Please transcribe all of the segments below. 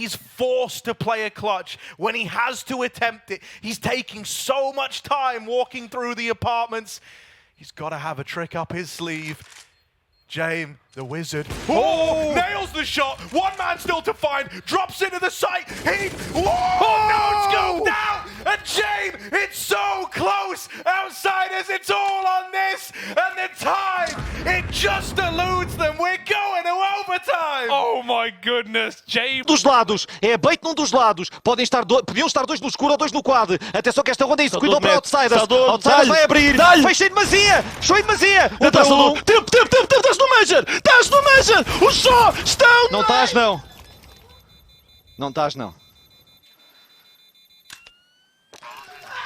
he's forced to play a clutch, when he has to attempt it, he's taking so much time walking through the apartments. He's got to have a trick up his sleeve. James, the wizard. Oh! Nails the shot. One man still to find. Drops into the site. No scope down. And James, it's so close. Outsiders, it's all on this. And the time, it just eludes them. We're going to overtime. Oh my goodness, James. Dos lados, é bait num dos lados. Podiam estar dois no escuro ou dois no quad. Atenção que esta ronda é isso. Cuidado para Outsiders. Outsiders vai abrir. Fecha em demasia. Show em demasia. Tempo. Estás no Major. Estás no Major. O só estão. Não estás, não. Não estás, não.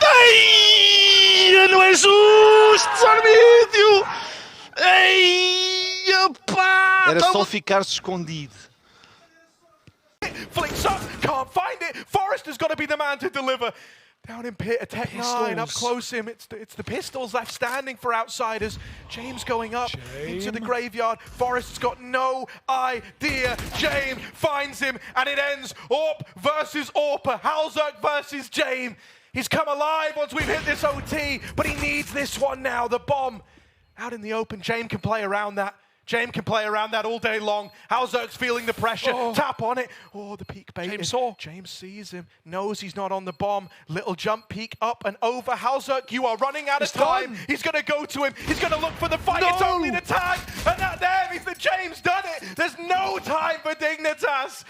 Ai, não é justo, Armídio. Ai, pá. Era só ficar-se escondido. Flicks up, can't find it. Forrester's got to be the man to deliver. Down in pit, a Tech 9, up close him. It's the pistols left standing for Outsiders. James going up into the graveyard. Forrest's got no idea. James finds him, and it ends Orp versus Orpa. Halzerk versus James. He's come alive once we've hit this OT, but he needs this one now. The bomb out in the open. James can play around that. James can play around that all day long. Halzerk's feeling the pressure. Tap on it. Oh, the peek bait. James sees him, knows he's not on the bomb. Little jump peek up and over. Halzerk, you are running out of time. He's going to go to him. He's going to look for the fight. It's only the tag. And that there means that James done it. There's no time for Dignitas.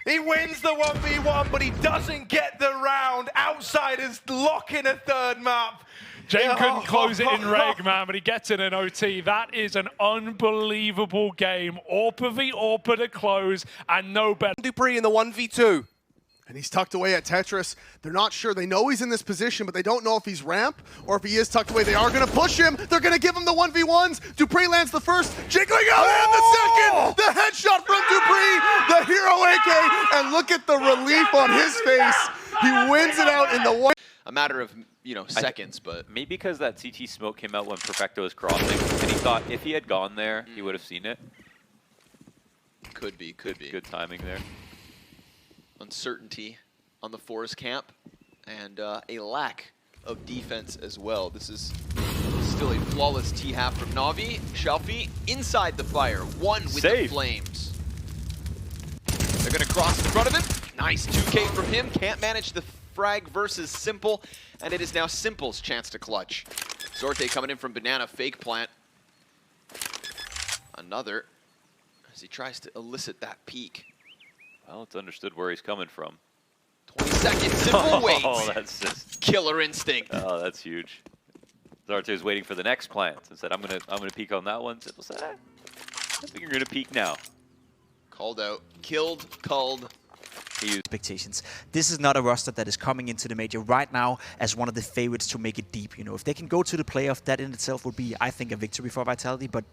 He wins the 1v1, but he doesn't get the round. Outsiders lock in a third map. James couldn't close it in reg, man, but he gets in an OT. That is an unbelievable game. Orpa v Orpa to close, and no better. Dupree in the 1v2. And he's tucked away at Tetris. They're not sure. They know he's in this position, but they don't know if he's ramp or if he is tucked away. They are going to push him. They're going to give him the 1v1s. Dupree lands the first. Jiggling out and the second. The headshot from Dupree, the hero AK. And look at the relief on his face. He wins it out in the one. A matter of, seconds, but maybe because that CT smoke came out when Perfecto was crossing, and he thought if he had gone there, he would have seen it. Could be. Good timing there. Uncertainty on the Forest camp, and a lack of defense as well. This is still a flawless T-half from Na'Vi. Shelfie inside the fire, one with the flames. They're gonna cross in front of him. Nice 2K from him, can't manage the frag versus Simple, and it is now Simple's chance to clutch. Sorte coming in from Banana, fake plant. Another, as he tries to elicit that peek. Well, it's understood where he's coming from. 20 seconds, Simple waits. Oh, that's just Killer instinct. Oh, that's huge. Sorte is waiting for the next plant and said, "I'm gonna peek on that one." Simple said, "I think you're gonna peek now." Called out, killed, culled. Expectations. This is not a roster that is coming into the major right now as one of the favorites to make it deep. If they can go to the playoff, that in itself would be, I think, a victory for Vitality, but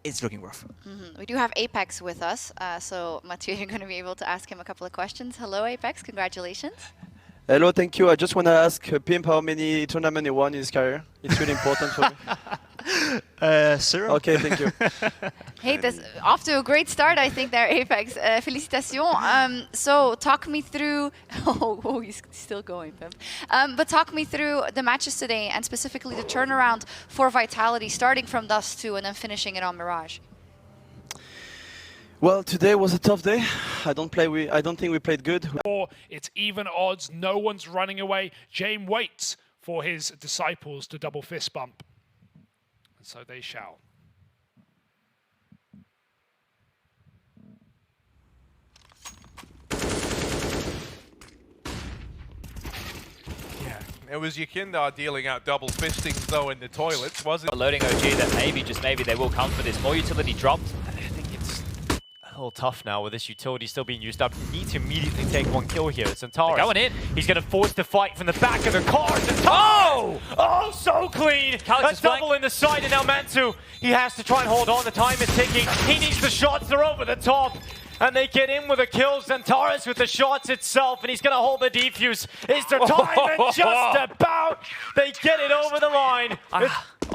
it's looking rough. We do have Apex with us, so Mathieu, you're going to be able to ask him a couple of questions. Hello, Apex. Congratulations. Hello, thank you. I just want to ask Pimp how many tournaments he won in his career. It's really important for me. 0. Okay, thank you. Hey, that's off to a great start, I think, there, Apex. Félicitations. So, talk me through... Oh, he's still going, Pimp. But talk me through the matches today, and specifically the turnaround for Vitality, starting from Dust 2 and then finishing it on Mirage. Well, today was a tough day. I don't think we played good. It's even odds. No one's running away. James waits for his disciples to double fist bump. And so they shall. Yeah, it was Yekindar dealing out double fistings though in the toilets, wasn't it? A loading OG that maybe they will come for this. More utility dropped. I think it's a little tough now with this utility still being used up. You need to immediately take one kill here. Centaurus going in. He's going to force the fight from the back of the car. Oh, so clean. A double in the side, and now Mantu, he has to try and hold on. The time is ticking. He needs the shots. They're over the top. And they get in with a kill. Centaurus with the shots itself, and he's going to hold the defuse. Is there time? And just about they get it over the line.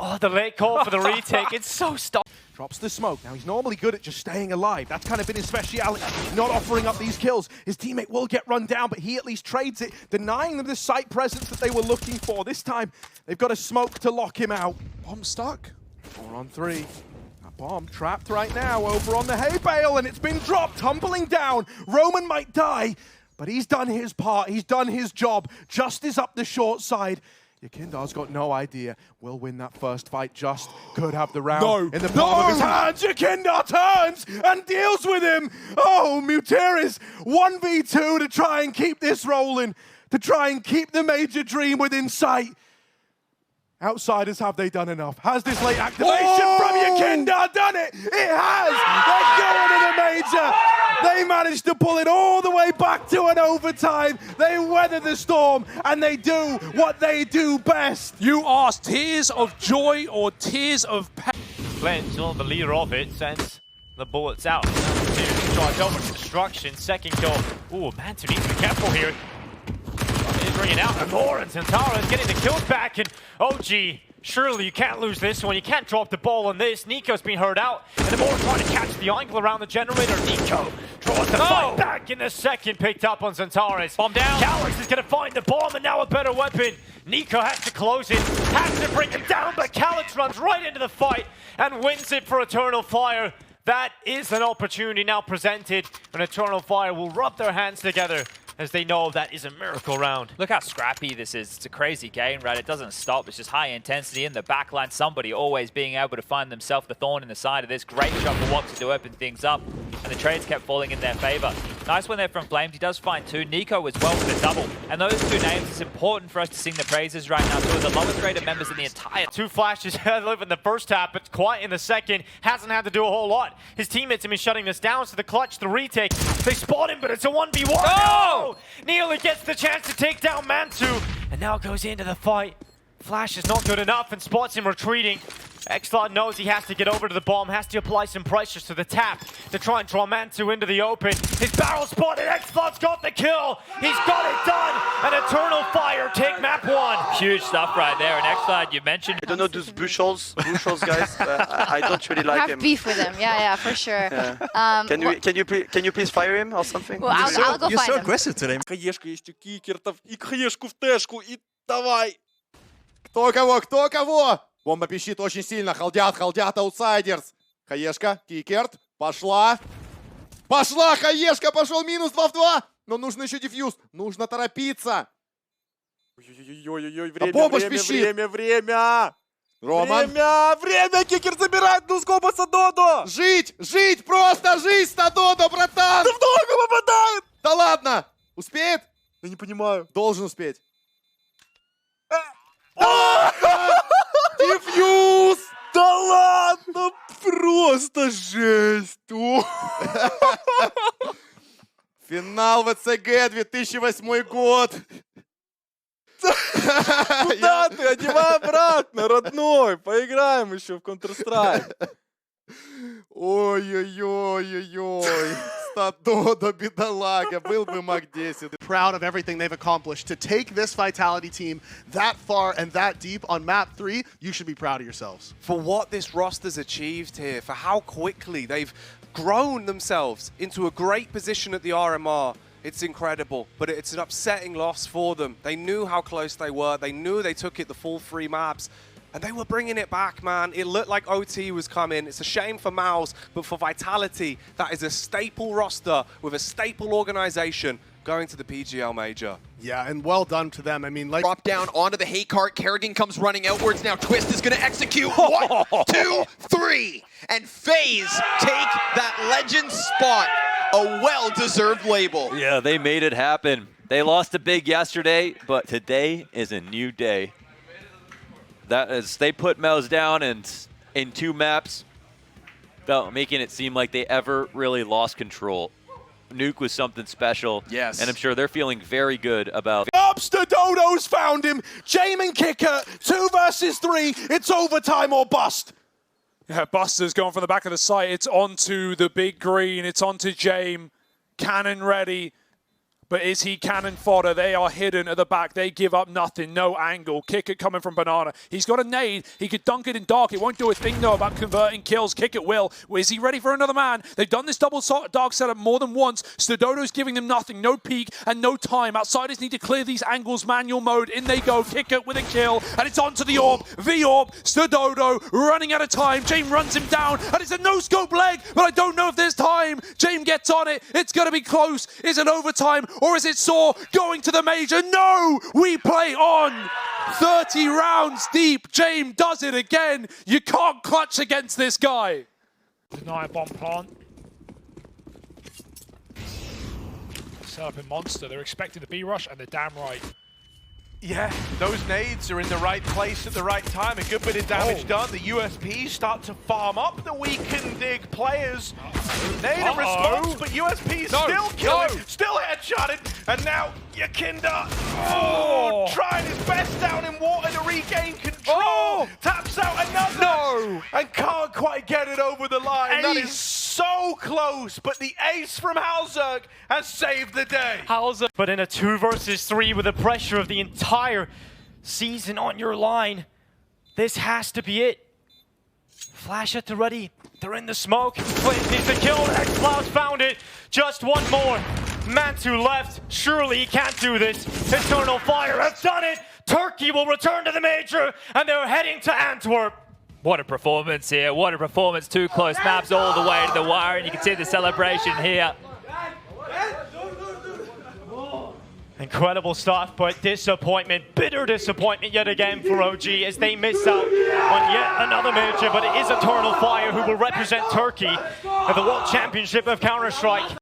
Oh, the late call for the retake. It's so stuck. Drops the smoke. Now, he's normally good at just staying alive. That's kind of been his speciality, not offering up these kills. His teammate will get run down, but he at least trades it, denying them the site presence that they were looking for. This time, they've got a smoke to lock him out. Bomb stuck. 4 on 3. A bomb trapped right now over on the hay bale, and it's been dropped, tumbling down. Roman might die, but he's done his part. He's done his job. Just is up the short side. Yakindar's got no idea. Will win that first fight. Just could have the round in the palm of his hands. Yakindar turns and deals with him. Oh, Mutiris 1v2 to try and keep this rolling, to try and keep the major dream within sight. Outsiders, have they done enough? Has this late activation from Yakindar done it? It has! They're going to the major! They managed to pull it all the way back to an overtime. They weather the storm, and they do what they do best. You asked tears of joy or tears of pain? Flint, the leader of it, sends the bullets out. Charge over destruction, second kill. Ooh, Mantu needs to be careful here. He's bringing out Amor, and Zantara is getting the kills back, and OG, surely you can't lose this one. You can't drop the ball on this. Nico's being hurt out, and Amor trying to catch the angle around the generator. Nico draws the fight back in the second, picked up on Zantara's. Bomb down. Calix is going to find the bomb, and now a better weapon. Nico has to close it, has to bring him down, but Calix runs right into the fight and wins it for Eternal Fire. That is an opportunity now presented, and Eternal Fire will rub their hands together as they know that is a miracle round. Look how scrappy this is. It's a crazy game, right? It doesn't stop. It's just high intensity in the backline. Somebody always being able to find themselves the thorn in the side of this. Great shot for Woxer to open things up, and the trades kept falling in their favor. Nice one there from Flames. He does find 2. Nico as well with a double. And those 2 names, it's important for us to sing the praises right now. 2 of the lowest rated members in the entire... 2 flashes live in the first half, but quiet in the second. Hasn't had to do a whole lot. His teammates have been shutting this down, so the clutch, the retake. They spot him, but it's a 1v1. Oh! Nearly gets the chance to take down Mantu, and now goes into the fight. Flash is not good enough and spots him retreating. Xlot knows he has to get over to the bomb, has to apply some pressure to the tap to try and draw Mantu into the open. His barrel spotted, Xlot's got the kill. He's got it done, and Eternal Fire take map 1. Huge stuff right there, and Xlot, you mentioned... I don't know those Bushels guys. I don't really like him. Have beef with him, yeah, for sure. Yeah. Can you please fire him or something? Well, I'll go find him. You're so aggressive today. Хаешка есть у кикертов. И хаешку в тэшку. И давай. Кто кого? Бомба пищит очень сильно. Халдят, аутсайдерс. Хаешка, кикерт. Пошла. Хаешка, пошел минус 2 в 2. Но нужно еще дефьюз. Нужно торопиться. Ой-ой-ой, время. Роман. Время, кикер забирает ноускопа Садодо. Жить, просто жить, Садодо, братан. Да в ногу попадает. Да ладно. Успеет? Я не понимаю. Должен успеть. Дефьюз! Да ладно, просто жесть. Финал ВЦГ 2008 год. Куда ты? Одевай обратно, родной. Поиграем еще в Counter-Strike. Ой-ой-ой-ой-ой. Стадодо, бедолага. Был бы Мак 10. Proud of everything they've accomplished. To take this Vitality team that far and that deep on map 3, you should be proud of yourselves. For what this roster's achieved here, for how quickly they've grown themselves into a great position at the RMR. It's incredible, but it's an upsetting loss for them. They knew how close they were. They knew they took it the full 3 maps. And they were bringing it back, man. It looked like OT was coming. It's a shame for Mouse, but for Vitality, that is a staple roster with a staple organization going to the PGL Major. Yeah, and well done to them. I mean, like... Drop down onto the hay cart. Kerrigan comes running outwards. Now Twist is going to execute. 1, 2, 3. And FaZe take that legend spot. A well-deserved label. Yeah, they made it happen. They lost a big yesterday, but today is a new day. That is, they put Mouse down and in 2 maps, without making it seem like they ever really lost control. Nuke was something special. Yes. And I'm sure they're feeling very good about... Upster Dodo's found him. Jamin Kicker, 2 versus 3. It's overtime or bust. Yeah, Buster's going from the back of the site. It's onto the big green. It's onto Jame. Cannon ready. But is he cannon fodder? They are hidden at the back. They give up nothing. No angle. Kick it coming from Banana. He's got a nade. He could dunk it in dark. It won't do a thing, though, about converting kills. Kick it will. Is he ready for another man? They've done this double dark setup more than once. Stododo's giving them nothing. No peek and no time. Outsiders need to clear these angles. Manual mode. In they go. Kick it with a kill. And it's onto the orb. V-orb. Stododo running out of time. James runs him down. And it's a no-scope leg. But I don't know if there's time. James gets on it. It's going to be close. Is it overtime? Or is it Saw going to the major? No! We play on! 30 rounds deep. James does it again. You can't clutch against this guy. Deny a bomb plant. Set up in Monster. They're expecting the B-rush, and they're damn right. Yeah, those nades are in the right place at the right time. A good bit of damage done. The USPs start to farm up the weakened dig players. Nade in response, but USPs still killing, still headshotted, and now Yakinda trying his best down in water to regain control. Taps out another, and can't quite get it over the line. That is so close, but the ace from Halzerg has saved the day. Halzerg, but in a 2 versus 3 with the pressure of the entire season on your line, this has to be it. Flash at the ready. They're in the smoke. Flames needs to kill. X-Cloud found it. Just one more. Mantu left. Surely he can't do this. Eternal Fire has done it. Turkey will return to the major, and they're heading to Antwerp. What a performance here. What a performance. 2 close maps all the way to the wire, and you can see the celebration here. Incredible stuff, but disappointment, bitter disappointment yet again for OG as they miss out on yet another major, but it is Eternal Fire who will represent Turkey at the World Championship of Counter-Strike.